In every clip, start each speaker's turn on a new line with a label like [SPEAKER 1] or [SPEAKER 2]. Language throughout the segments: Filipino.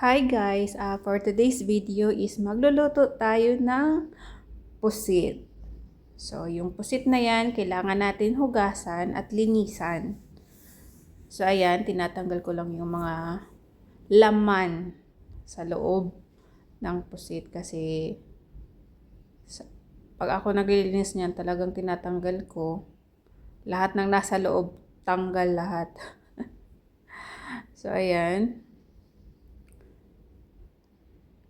[SPEAKER 1] Hi guys, for today's video is magluluto tayo ng pusit. So, yung pusit na yan, kailangan natin hugasan at linisan. So, ayan, tinatanggal ko lang yung mga laman sa loob ng pusit kasi pag ako naglilinis niyan, talagang tinatanggal ko. Lahat ng nasa loob, tanggal lahat. So, ayan.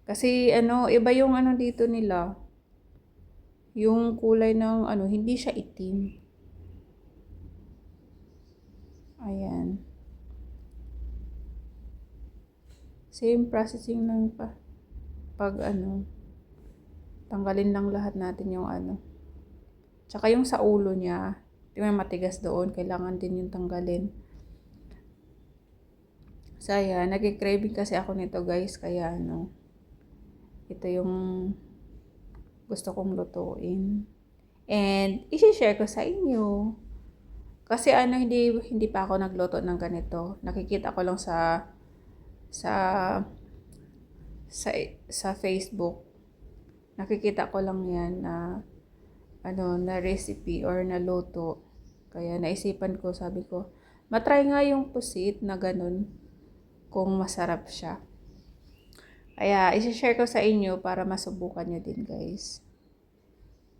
[SPEAKER 1] Kasi iba yung dito nila. Yung kulay ng hindi siya itim. Ayan. Same processing lang pa. Pag tanggalin lang lahat natin yung Tsaka yung sa ulo niya, yung matigas doon, kailangan din yung tanggalin. So, ayan, nagki-craving kasi ako nito guys, kaya ito yung gusto kong lutuin. And, isi-share ko sa inyo. Kasi hindi pa ako nagluto ng ganito. Nakikita ko lang sa sa sa Facebook. Nakikita ko lang 'yan na recipe or na luto. Kaya naisipan ko, sabi ko, matry nga yung pusit na ganun kung masarap siya. Kaya i-share ko sa inyo para masubukan nyo din guys.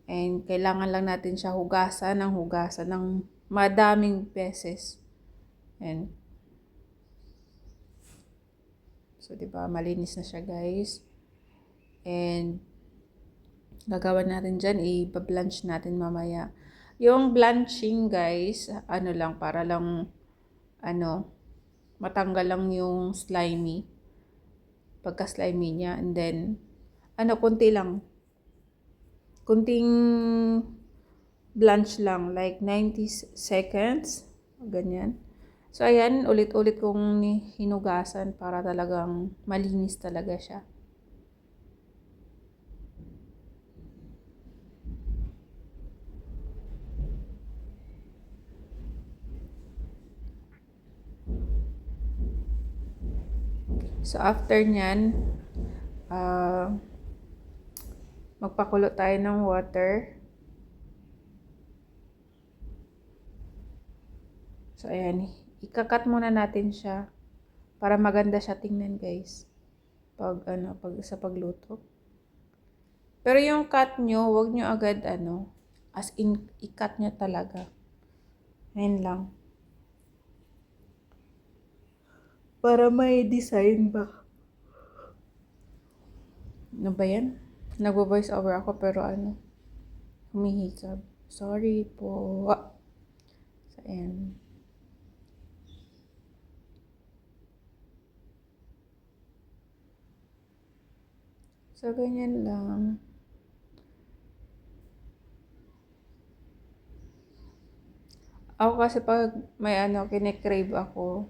[SPEAKER 1] And kailangan lang natin siya hugasan ng madaming beses. And so, diba, malinis na siya guys. And gagawin natin dyan, i-blanch natin mamaya. Yung blanching guys, lang, para lang, matanggal lang yung slimy. Pagka-slimy niya. And then, kunti lang. Kunting blanch lang. Like 90 seconds. Ganyan. So, ayan, ulit-ulit kong hinugasan para talagang malinis talaga siya. So, after nyan, magpakulo tayo ng water. So, ayan, ikakat muna natin siya para maganda siya tingnan guys. Pag sa pagluto. Pero yung cut nyo, wag nyo agad as in, i-cut nyo talaga. Ayan lang. Para may design ba? Ano ba yan? Nagvo-voice over ako pero humihikab. Sorry po. So, ayan. So, ganyan lang. Ako kasi pag may kine-crave ako,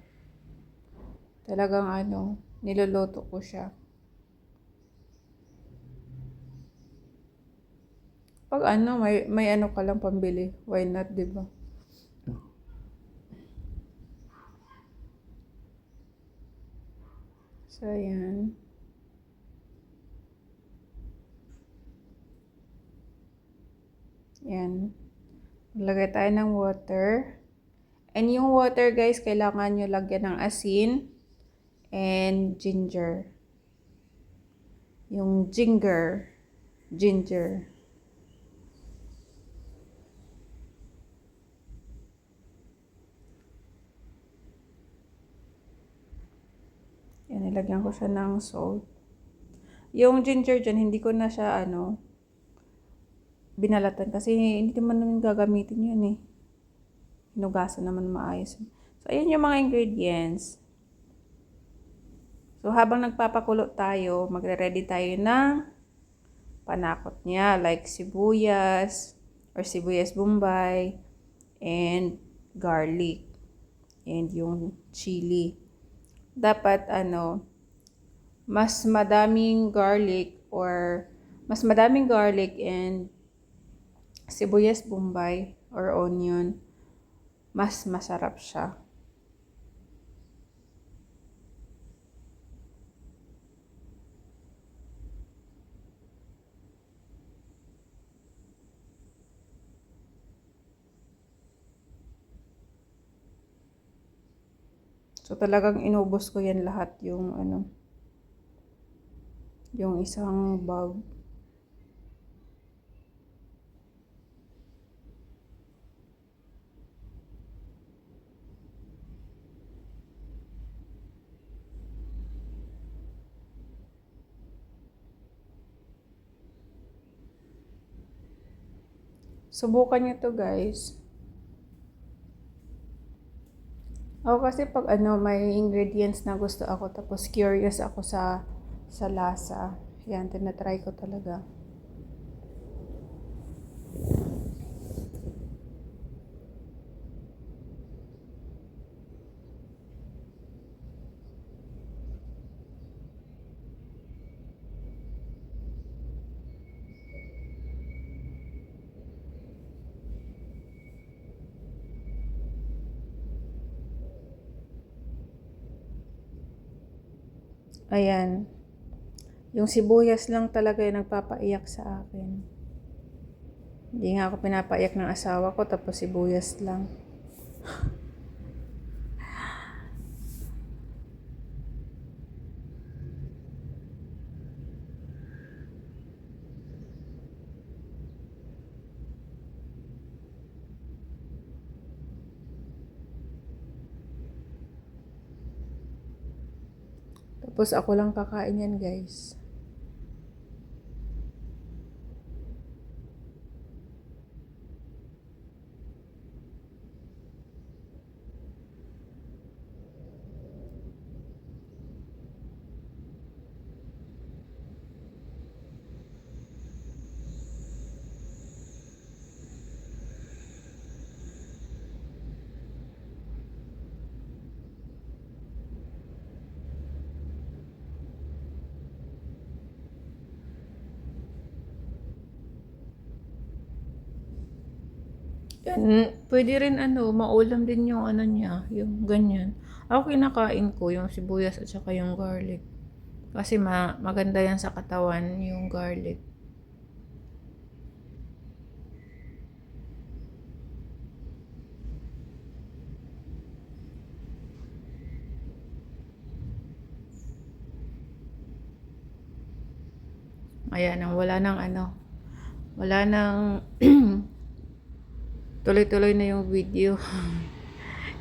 [SPEAKER 1] talagang niluluto ko siya. Pag may ka lang pambili, why not, diba? So, ayan. Ayan. Maglagay tayo ng water. And yung water, guys, kailangan nyo lagyan ng asin and ginger. Yung ginger. Yan, nilagyan ko siya ng salt. Yung ginger dyan, hindi ko na siya, binalatan kasi hindi naman namin gagamitin yun eh. Hinugasan naman maayos. So, ayan yung mga ingredients. So, habang nagpapakulo tayo, magre-ready tayo ng panakot niya. Like sibuyas or sibuyas bombay and garlic. And yung chili. Dapat, mas madaming garlic and sibuyas bombay or onion, mas masarap siya. So talagang inubos ko yan lahat yung ano, yung isang bag. Subukan nyo to guys. Ako kasi pag ano, may ingredients na gusto ako, tapos curious ako sa lasa. Yan, tinatry ko talaga. Ayan. Yung sibuyas lang talaga yung nagpapaiyak sa akin. Hindi nga ako pinapaiyak ng asawa ko, tapos sibuyas lang. Tapos ako lang kakain yan guys. Yan, pwede rin ano, maulam din yung ano niya, yung ganyan. Ako kinakain ko yung sibuyas at saka yung garlic. Kasi maganda yan sa katawan, yung garlic. Ayan, wala nang ano, wala nang tuloy-tuloy na yung video.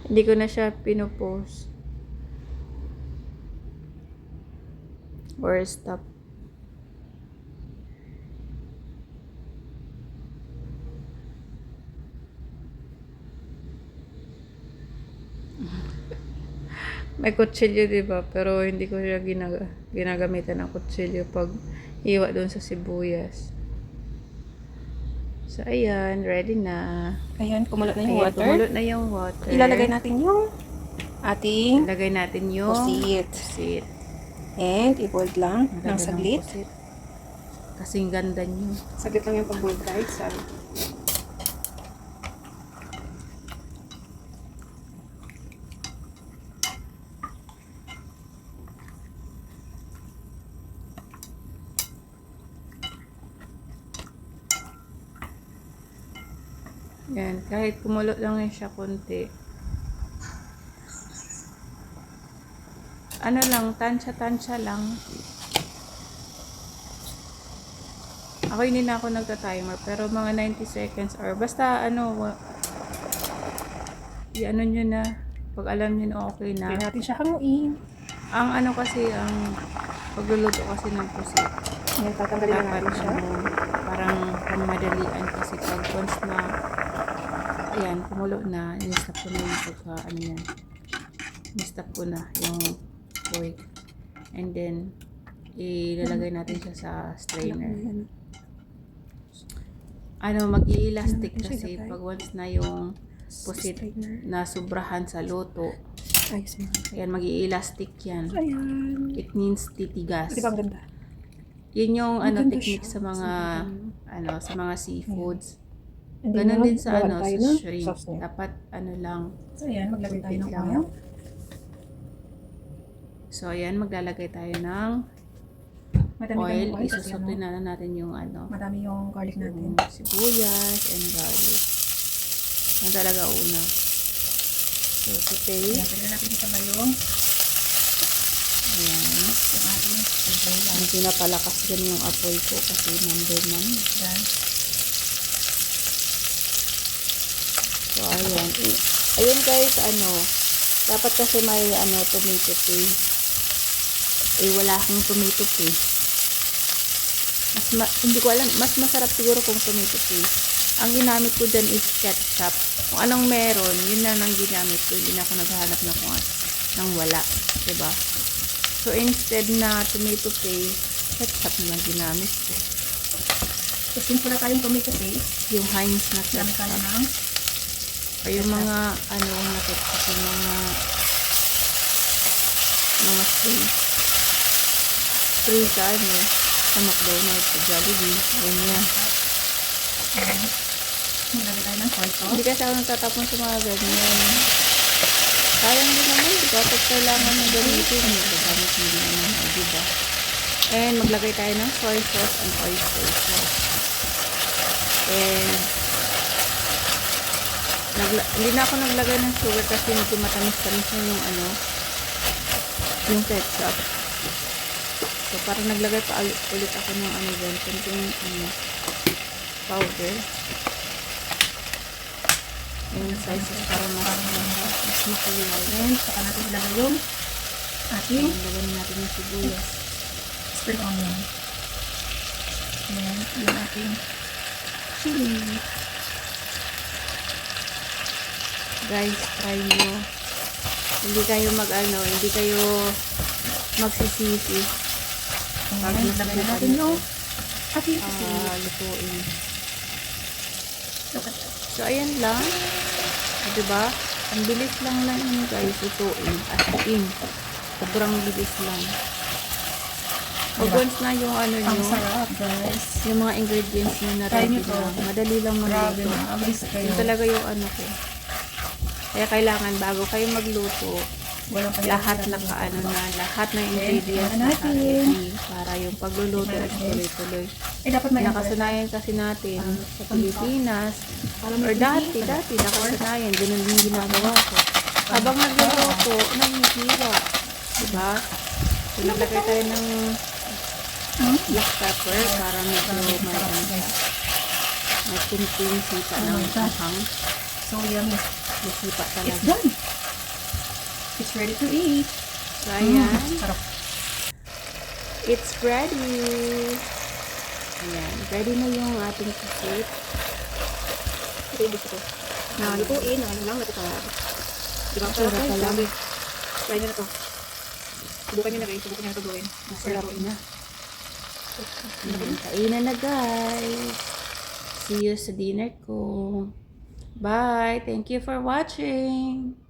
[SPEAKER 1] Hindi ko na siya pinopost. Or stop. May kutsilyo, diba? Pero hindi ko siya ginagamitan ng kutsilyo pag iwa doon sa sibuyas. So, ayan. Ready na.
[SPEAKER 2] Ayan, kumulo na yung
[SPEAKER 1] Ayan,
[SPEAKER 2] water.
[SPEAKER 1] kumulo na yung water.
[SPEAKER 2] Ilalagay natin yung ating
[SPEAKER 1] Ilagay natin yung
[SPEAKER 2] pusit.
[SPEAKER 1] pusit.
[SPEAKER 2] And i-boil lang
[SPEAKER 1] Ang
[SPEAKER 2] ng
[SPEAKER 1] ganda ng
[SPEAKER 2] saglit.
[SPEAKER 1] pusit. Kasing ganda niyo.
[SPEAKER 2] Saglit lang yung pag-boil guys. Sorry.
[SPEAKER 1] Yan, kahit kumulo lang yun siya konti. Ano lang, tansya-tansya lang. Ako hindi na ako nagta-timer, pero mga 90 seconds or basta ano, i-ano nyo na, pag alam nyo na okay na.
[SPEAKER 2] Pwede natin siya hanguin.
[SPEAKER 1] Ang ano kasi, ang pagluluto kasi ng pusit,
[SPEAKER 2] Ayan, tatanggalin na natin siya.
[SPEAKER 1] parang pangmadalian kasi pag once na ayan, kumulo na, in-stop ko na yung pagka ano yan, in-stop ko na yung pork, and then ilalagay natin siya sa strainer. Ano, mag-i-elastic kasi pag once na yung pusit na sobrahan sa luto, ayan, mag-i-elastic yan.
[SPEAKER 2] Ayan.
[SPEAKER 1] It means titigas.
[SPEAKER 2] Di ba ang ganda?
[SPEAKER 1] Yun yung ano,
[SPEAKER 2] Maganda
[SPEAKER 1] technique
[SPEAKER 2] siya.
[SPEAKER 1] sa mga ano, sa mga seafoods.
[SPEAKER 2] Hindi
[SPEAKER 1] Ganun
[SPEAKER 2] naman,
[SPEAKER 1] din sa
[SPEAKER 2] gawan
[SPEAKER 1] ano,
[SPEAKER 2] tayo
[SPEAKER 1] sa
[SPEAKER 2] ng
[SPEAKER 1] shrimp.
[SPEAKER 2] sauce niya.
[SPEAKER 1] Dapat ano lang.
[SPEAKER 2] So, ayan, maglagay tayo ng
[SPEAKER 1] lang.
[SPEAKER 2] oil.
[SPEAKER 1] So ayan, maglalagay tayo ng
[SPEAKER 2] Madami
[SPEAKER 1] oil.
[SPEAKER 2] kami oil.
[SPEAKER 1] Isusutin na natin yung ano,
[SPEAKER 2] Madami yung garlic natin.
[SPEAKER 1] yung sibuyas and garlic. Yan talaga una. Sushi
[SPEAKER 2] Ayan,
[SPEAKER 1] paste.
[SPEAKER 2] pwede na natin isabay yung
[SPEAKER 1] Ayan.
[SPEAKER 2] ating sibuyas.
[SPEAKER 1] Ang pinapalakas din yung apoy ko kasi number 9.
[SPEAKER 2] Yan.
[SPEAKER 1] So, ayan. Ayun guys, dapat kasi may tomato paste. Wala akong tomato paste. Hindi ko alam, mas masarap siguro kung tomato paste. Ang ginamit ko dyan is ketchup. Kung anong meron, yun na nang ginamit ko. Hindi na ako naghahanap na kung nang wala. Diba? So, instead na tomato paste, ketchup na lang ginamit ko.
[SPEAKER 2] So, since wala tayong tomato paste,
[SPEAKER 1] Yung Heinz na
[SPEAKER 2] gamit tayo
[SPEAKER 1] ketchup.
[SPEAKER 2] ng
[SPEAKER 1] O yung mga, na ketchup, yung mga free sa sa McDonald's, sa Jollibee, ganyan.
[SPEAKER 2] maglagay tayo ng soy sauce.
[SPEAKER 1] Hindi kasi ako nagtatapon sa mga ganyan. Sayang din naman, di ba? Pag kailangan mo gamitin, gagamit mo din naman, di ba? And maglagay tayo ng soy sauce and oyster sauce. And hindi na ako naglagay ng sugar kasi medyo matamis-tamis na yung ketchup. So, parang naglagay pa ulit ako ng konting powder. Yung slices para mas makulay.
[SPEAKER 2] Then, saka natin ilagay yung ating
[SPEAKER 1] Lagyan natin yung sibuyas.
[SPEAKER 2] spring onion. Then, yung ating chili.
[SPEAKER 1] Guys, try nyo. Hindi kayo magsisisi. Pag
[SPEAKER 2] Ayan, lagay na natin yung ating asin.
[SPEAKER 1] lutuin.
[SPEAKER 2] Look at that.
[SPEAKER 1] So, ayan lang. Diba? Ang bilis lang yun guys, lutuin. As in. Sobrang bilis lang. Pag
[SPEAKER 2] Diba?
[SPEAKER 1] once na yung
[SPEAKER 2] Ang
[SPEAKER 1] nyo,
[SPEAKER 2] sarap, guys.
[SPEAKER 1] yung mga ingredients nyo na
[SPEAKER 2] Try
[SPEAKER 1] ready
[SPEAKER 2] nyo to.
[SPEAKER 1] na. Madali lang
[SPEAKER 2] Grabe
[SPEAKER 1] magluto.
[SPEAKER 2] na. Abilis kayo.
[SPEAKER 1] Yun talaga yung ko. Kaya kailangan bago kayo magluto,
[SPEAKER 2] Walang
[SPEAKER 1] lahat
[SPEAKER 2] pahirap
[SPEAKER 1] lahat ng ingredients
[SPEAKER 2] tingnan
[SPEAKER 1] na
[SPEAKER 2] natin.
[SPEAKER 1] ready para yung pagluluto
[SPEAKER 2] Tingnan
[SPEAKER 1] is
[SPEAKER 2] natin.
[SPEAKER 1] tuloy-tuloy.
[SPEAKER 2] dapat may
[SPEAKER 1] Nakasanayan kasi natin sa Pilipinas,
[SPEAKER 2] Para may
[SPEAKER 1] or dati nakasanayan, ganun yung ginagawa ko. Habang nagluluto, nangihiwa. Diba? So, naglagay tayo ng black pepper para medyo may kunting sipa
[SPEAKER 2] Oh
[SPEAKER 1] ng
[SPEAKER 2] my God.
[SPEAKER 1] anghang.
[SPEAKER 2] So yummy.
[SPEAKER 1] May sipa
[SPEAKER 2] It's
[SPEAKER 1] talaga.
[SPEAKER 2] done. It's ready to eat.
[SPEAKER 1] So, ayan.
[SPEAKER 2] Sarap.
[SPEAKER 1] It's ready. Ayan. Ready na yung ating soup.
[SPEAKER 2] Ready ko. Na lutuin, na lang natutawag. Diba?
[SPEAKER 1] Sarap pa lang.
[SPEAKER 2] Try nyo na to. Subukan nyo na guys. Subukan nyo na to gawin.
[SPEAKER 1] Masarap na. Ayan, kainan na guys. See you sa dinner ko. Bye. Thank you for watching.